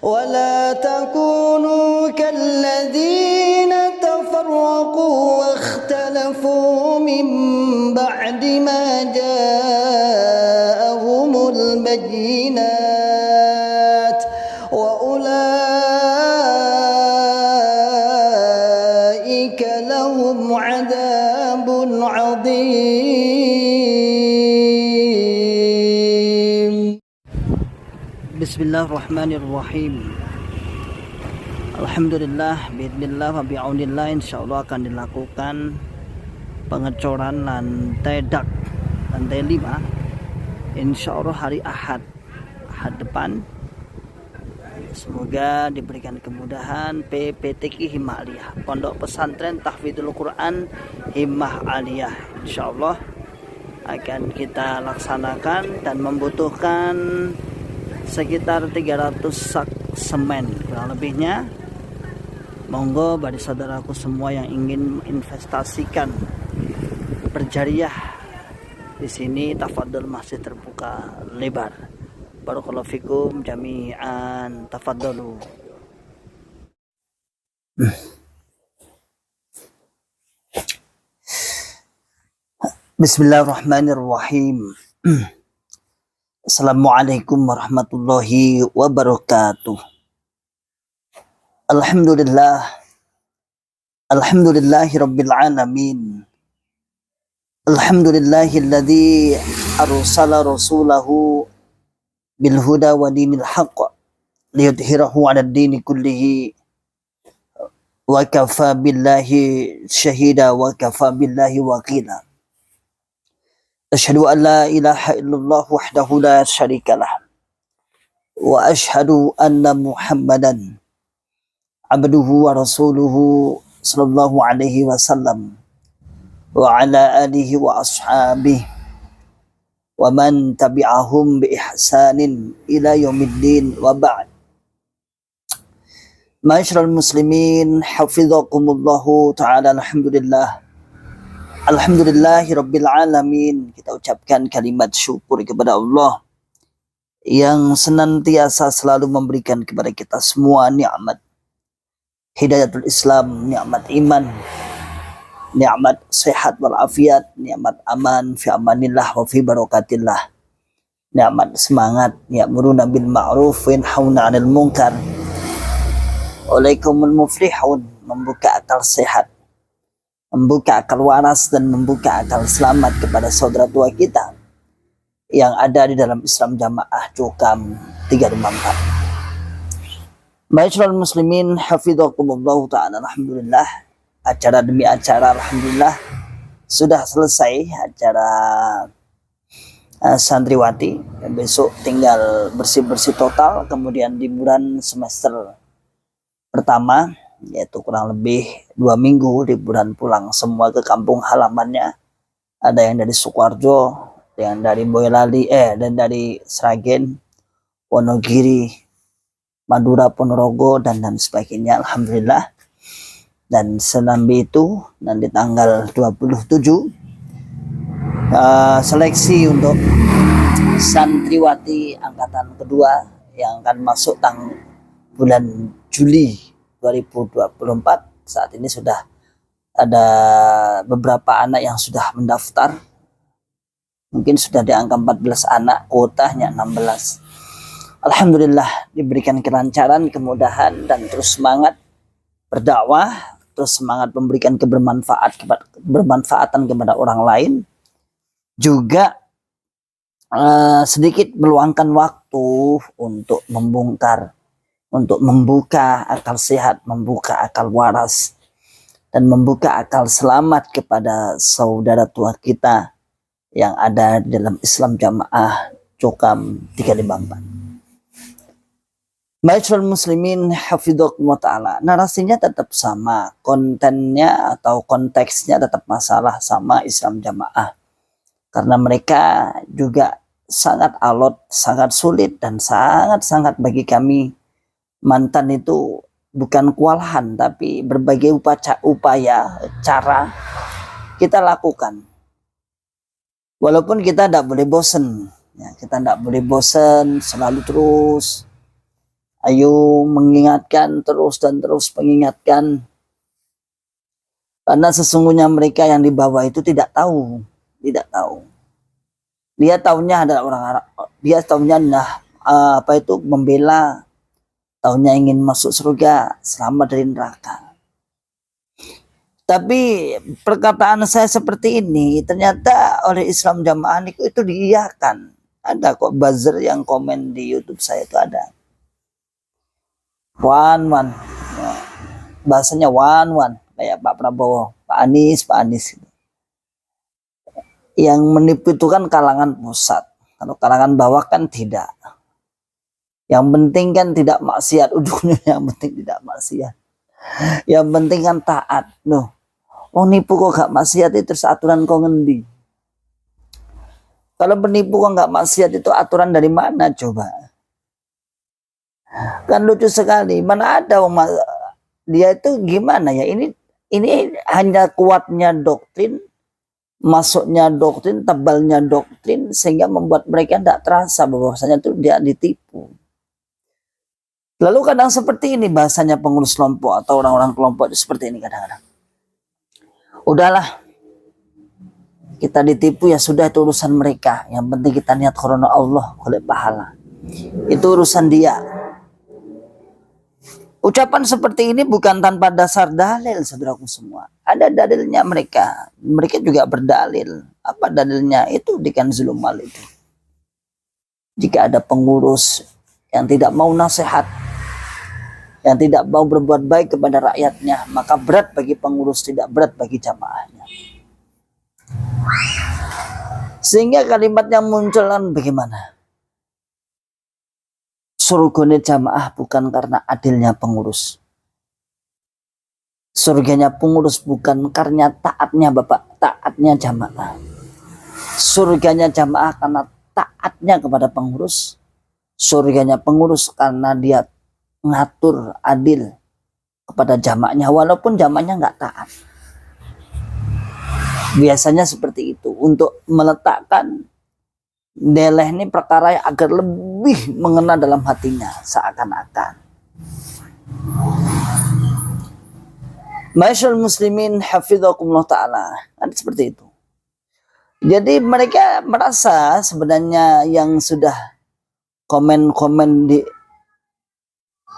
ولا تكونوا كالذين تفرقوا واختلفوا من بعد ما جاءهم البينات وأولئك لهم عذاب عظيم. Bismillahirrahmanirrahim. Alhamdulillah, bismillah wa bi'aunillah, insyaallah akan dilakukan pengecoran lantai dak, lantai 5, insyaallah hari Ahad depan. Semoga diberikan kemudahan. PPTQ Himmah Aliyah, Pondok Pesantren Tahfidzul Quran Himmah Aliyah, insyaallah akan kita laksanakan dan membutuhkan sekitar 300 sak semen kurang lebihnya. Monggo bagi saudaraku semua yang ingin investasikan berjariah di sini, tafadhol, masih terbuka lebar. Barakallahu fikum jami'an, tafadhalu. Bismillahirrahmanirrahim. Assalamualaikum warahmatullahi wabarakatuh. Alhamdulillahi rabbil alamin. Alhamdulillahilladzi arsala rasulahu bil huda wa dinil haqq liyudhhirahu 'alad dini kullihi wa kafa billahi syahida wa kafa billahi waqila. Asyhadu an la ilaha illallah wahdahu la syarikalah wa asyhadu anna Muhammadan abduhu wa rasuluhu sallallahu alaihi wasallam wa ala alihi wa ashabihi wa man tabi'ahum bi ihsanin ila yaumiddin wa ba'd. Ma'asyiral muslimin, hafizakumullahu ta'ala. Alhamdulillahi rabbil alamin. Kita ucapkan kalimat syukur kepada Allah yang senantiasa selalu memberikan kepada kita semua nikmat hidayatul Islam, nikmat iman, nikmat sehat walafiat, nikmat aman fi amanillah wa fi barakatillah, nikmat semangat, ya'muruna bil ma'ruf wa yanhauna 'anil munkar, ulaikumul muflihun, membuka akal sehat, membuka akal waras, dan membuka akal selamat kepada saudara tua kita yang ada di dalam Islam Jamaah Cukam 354. Ma'asyiral muslimin, hafizakumullah ta'ala. Alhamdulillah, acara demi acara alhamdulillah sudah selesai acara santriwati. Besok tinggal bersih-bersih total, kemudian liburan semester pertama, yaitu kurang lebih 2 minggu liburan pulang semua ke kampung halamannya. Ada yang dari Sukoharjo, yang dari Boyolali, dan dari Sragen, Wonogiri, Madura, Ponorogo, dan sebagainya. Alhamdulillah. Dan senambi itu nanti tanggal 27 seleksi untuk santriwati angkatan kedua yang akan masuk bulan Juli 2024. Saat ini sudah ada beberapa anak yang sudah mendaftar, mungkin sudah di angka 14 anak, kuotanya 16. Alhamdulillah diberikan kelancaran, kemudahan, dan terus semangat berdakwah, terus semangat memberikan kebermanfaatan kepada orang lain, juga sedikit meluangkan waktu untuk membongkar, untuk membuka akal sehat, membuka akal waras, dan membuka akal selamat kepada saudara tua kita yang ada di dalam Islam Jamaah Cukam 354. Ma'asyiral muslimin, hafizakumullah ta'ala. Narasinya tetap sama, kontennya atau konteksnya tetap masalah sama Islam Jamaah. Karena mereka juga sangat alot, sangat sulit, dan sangat-sangat bagi kami mantan itu bukan kewalahan, tapi berbagai upaya, cara kita lakukan. Walaupun kita tidak boleh bosan, ya, kita tidak boleh bosan, selalu terus Ayo mengingatkan terus dan terus mengingatkan. Karena sesungguhnya mereka yang di bawah itu tidak tahu. Tidak tahu. Dia tahunya adalah orang Arab. Dia tahunya membela. Tahunya ingin masuk surga, selamat dari neraka. Tapi perkataan saya seperti ini ternyata oleh Islam Jamaah itu diiyakan. Ada kok buzzer yang komen di YouTube saya itu ada. One. Ya. Bahasanya one. Kayak Pak Prabowo, Pak Anies. Yang menipu itu kan kalangan pusat. Kalau kalangan bawah kan tidak. Yang penting kan tidak maksiat. Ujungnya yang penting tidak maksiat. Yang penting kan taat. Loh, oh nipu kok gak maksiat itu terus aturan kok ngendi? Kalau penipu kok gak maksiat itu aturan dari mana coba? Kan lucu sekali. Mana ada dia itu gimana ya? Ini hanya kuatnya doktrin, masuknya doktrin, tebalnya doktrin sehingga membuat mereka tidak terasa bahwasanya itu dia ditipu. Lalu kadang seperti ini bahasanya pengurus kelompok atau orang-orang kelompok itu seperti ini kadang-kadang. Udahlah, kita ditipu ya sudah, itu urusan mereka. Yang penting kita niat karena Allah, oleh pahala. Itu urusan dia. Ucapan seperti ini bukan tanpa dasar dalil, saudaraku semua. Ada dalilnya mereka. Mereka juga berdalil. Apa dalilnya? Itu di Kanzul Ummal itu. Jika ada pengurus yang tidak mau nasihat, yang tidak mau berbuat baik kepada rakyatnya, maka berat bagi pengurus, tidak berat bagi jamaahnya. Sehingga kalimat yang muncul kan bagaimana? Surganya jamaah bukan karena adilnya pengurus. Surganya pengurus bukan karena taatnya Bapak, taatnya jamaah. Surganya jamaah karena taatnya kepada pengurus. Surganya pengurus karena dia ngatur adil kepada jamaahnya walaupun jamaahnya nggak taat. Biasanya seperti itu untuk meletakkan deleh ini perkara agar lebih mengena dalam hatinya seakan-akan. Ma'asyiral muslimin hafizakumullah taala. Ada seperti itu. Jadi mereka merasa sebenarnya yang sudah komen-komen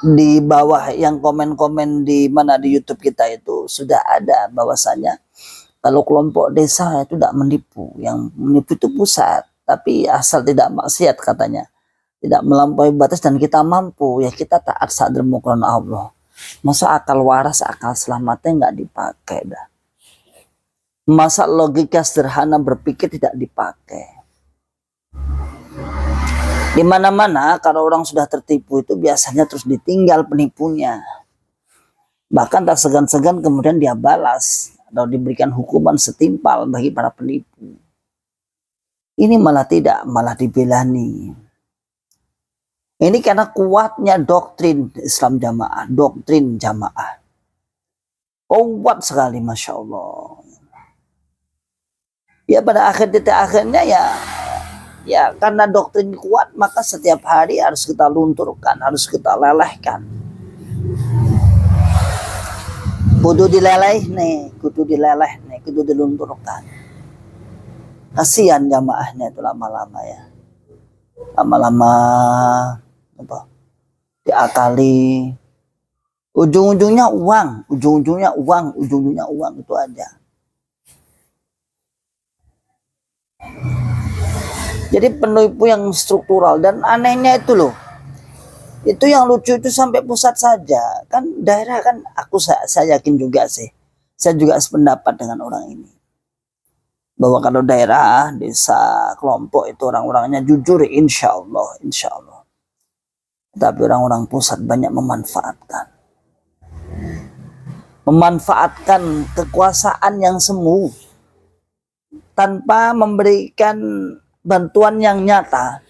di bawah, yang komen-komen di mana di YouTube kita itu sudah ada bahwasanya kalau kelompok desa itu tidak menipu, yang menipu itu pusat, tapi asal tidak maksiat katanya, tidak melampaui batas dan kita mampu, ya kita taat sadar karena Allah. Masa akal waras, akal selamatnya nggak dipakai dah. Masa logika sederhana berpikir tidak dipakai. Di mana-mana kalau orang sudah tertipu itu biasanya terus ditinggal penipunya. Bahkan tak segan-segan kemudian dia balas atau diberikan hukuman setimpal bagi para penipu. Ini malah tidak, malah dibelani. Ini karena kuatnya doktrin Islam Jamaah, doktrin jamaah. Kuat sekali, Masya Allah. Ya pada akhirnya ya karena doktrin kuat, maka setiap hari harus kita lunturkan, harus kita lelehkan. Kudu dileleh nih, kudu dilunturkan. Kasihan jamaahnya itu lama-lama ya. Lama-lama diakali. Ujung-ujungnya uang itu aja. Jadi penipu yang struktural dan anehnya itu loh. Itu yang lucu itu sampai pusat saja. Kan daerah kan saya yakin juga sih. Saya juga sependapat dengan orang ini. Bahwa kalau daerah, desa, kelompok itu orang-orangnya jujur insya Allah. Tapi orang-orang pusat banyak memanfaatkan kekuasaan yang semu tanpa memberikan bantuan yang nyata,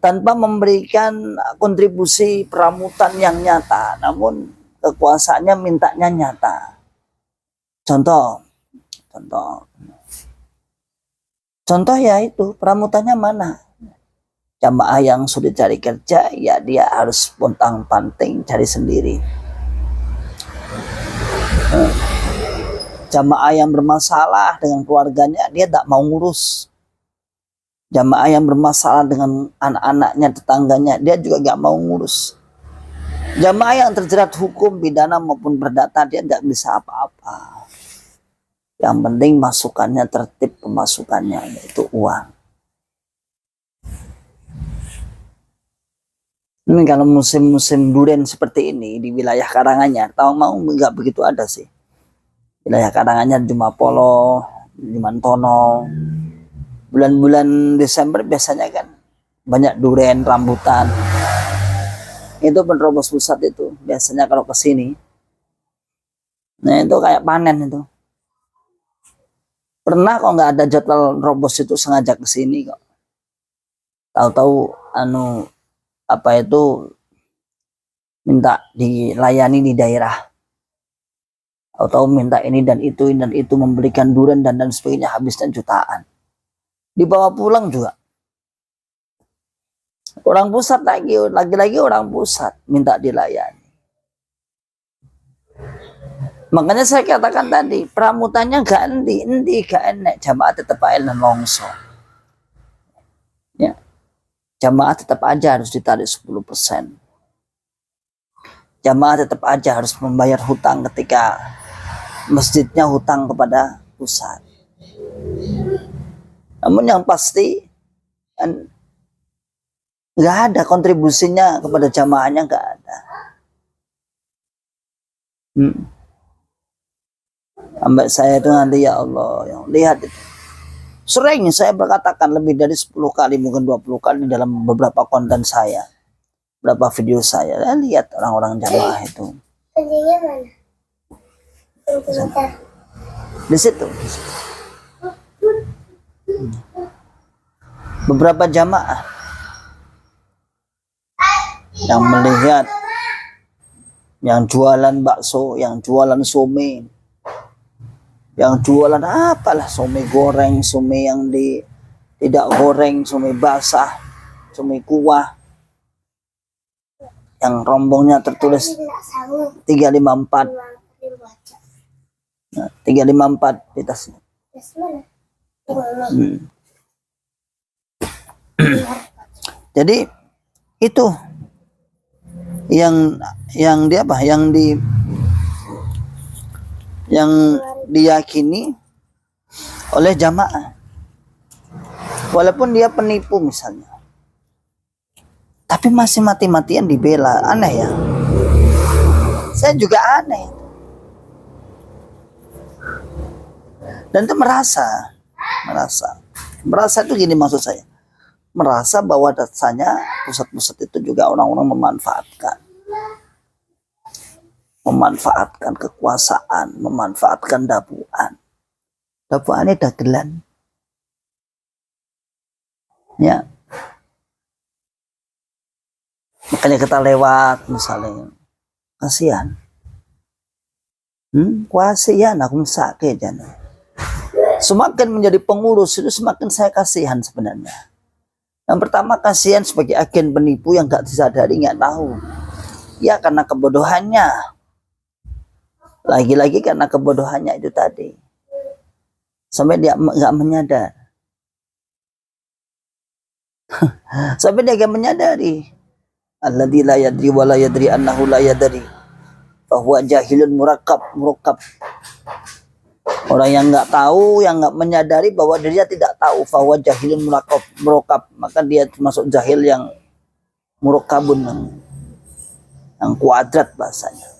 tanpa memberikan kontribusi peramutan yang nyata, namun kekuasaannya mintanya nyata. Contoh ya itu peramutannya mana? Jamaah yang sudah cari kerja, ya dia harus pontang-panting cari sendiri. Jamaah yang bermasalah dengan keluarganya, dia tak mau ngurus. Jamaah yang bermasalah dengan anak-anaknya, tetangganya, dia juga gak mau ngurus. Jamaah yang terjerat hukum pidana maupun perdata, dia gak bisa apa-apa. Yang penting masukannya tertib, pemasukannya yaitu uang. Ini kalau musim-musim durian seperti ini di wilayah Karanganyar, tahu mau nggak begitu ada sih. Wilayah Karanganyar, Jumapolo, Jumantono, bulan-bulan Desember biasanya kan banyak durian, rambutan. Itu Penerobos Pusat itu biasanya kalau ke sini. Nah itu kayak panen itu. Pernah kok nggak ada jadwal Robos itu sengaja ke sini kok. Tahu-tahu apa itu minta dilayani di daerah, atau minta ini dan itu membelikan durian dan sebagainya, habisnya jutaan. Dibawa pulang juga orang pusat lagi orang pusat minta dilayani. Makanya saya katakan tadi, pramutannya gak endi gak enak, jamaah tetap aja longso. Ya. Jamaah tetap aja harus ditarik 10%. Jamaah tetap aja harus membayar hutang ketika masjidnya hutang kepada pusat. Namun yang pasti nggak ada kontribusinya kepada jamaahnya, nggak ada. Sampai saya itu nanti, ya Allah, yang lihat itu. Sering saya berkatakan lebih dari 10 kali, mungkin 20 kali dalam beberapa konten saya, beberapa video saya. Lihat orang-orang jamaah itu. Di situ. Beberapa jamaah yang melihat yang jualan bakso, yang jualan somai, yang jualan apalah, somai goreng, somai yang tidak goreng, somai basah, somai kuah, yang rombongnya tertulis 354. Nah, 354 di tasnya. Jadi itu yang diyakini oleh jamaah, walaupun dia penipu misalnya, tapi masih mati-matian dibela. Aneh ya, saya juga aneh. Dan itu merasa itu gini, maksud saya, merasa bahwa dasarnya pusat-pusat itu juga orang-orang memanfaatkan kekuasaan, memanfaatkan dapuan ini dagelan, ya. Makanya kita lewat misalnya, kasihan, kasihan aku sakit jana. Semakin menjadi pengurus itu semakin saya kasihan sebenarnya. Yang pertama kasihan sebagai agen penipu yang gak disadari, gak tahu, ya karena kebodohannya. Lagi-lagi karena kebodohannya itu tadi, sampai dia nggak menyadar, sampai dia nggak menyadari. Alladzi la yadri wa la yadri annahu la yadri, bahwa jahilun murakkab. Orang yang nggak tahu, yang nggak menyadari bahwa dia tidak tahu, bahwa jahilun murakkab, maka dia termasuk jahil yang murakkabun, yang kuadrat bahasanya.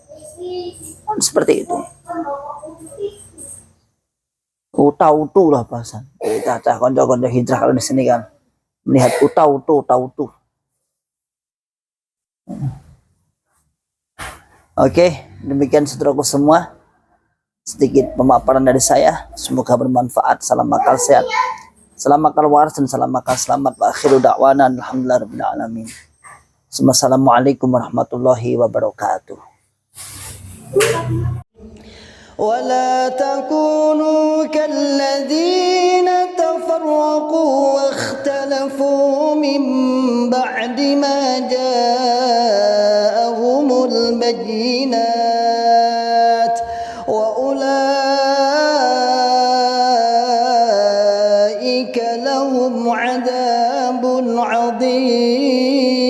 Seperti itu. Utau-utu lah bahasa. Cacah konco-konco hijrah kalau di sini kan melihat utau-utu. Oke, demikian saudaraku semua. Sedikit pemaparan dari saya. Semoga bermanfaat. Salam akal sehat, salam akal waras, dan salam akal selamat. Wa akhiru da'wana alhamdulillahirabbil alamin. Assalamualaikum warahmatullahi wabarakatuh. ولا تكونوا كالذين تفرقوا واختلفوا من بعد ما جاءهم البينات وأولئك لهم عذاب عظيم.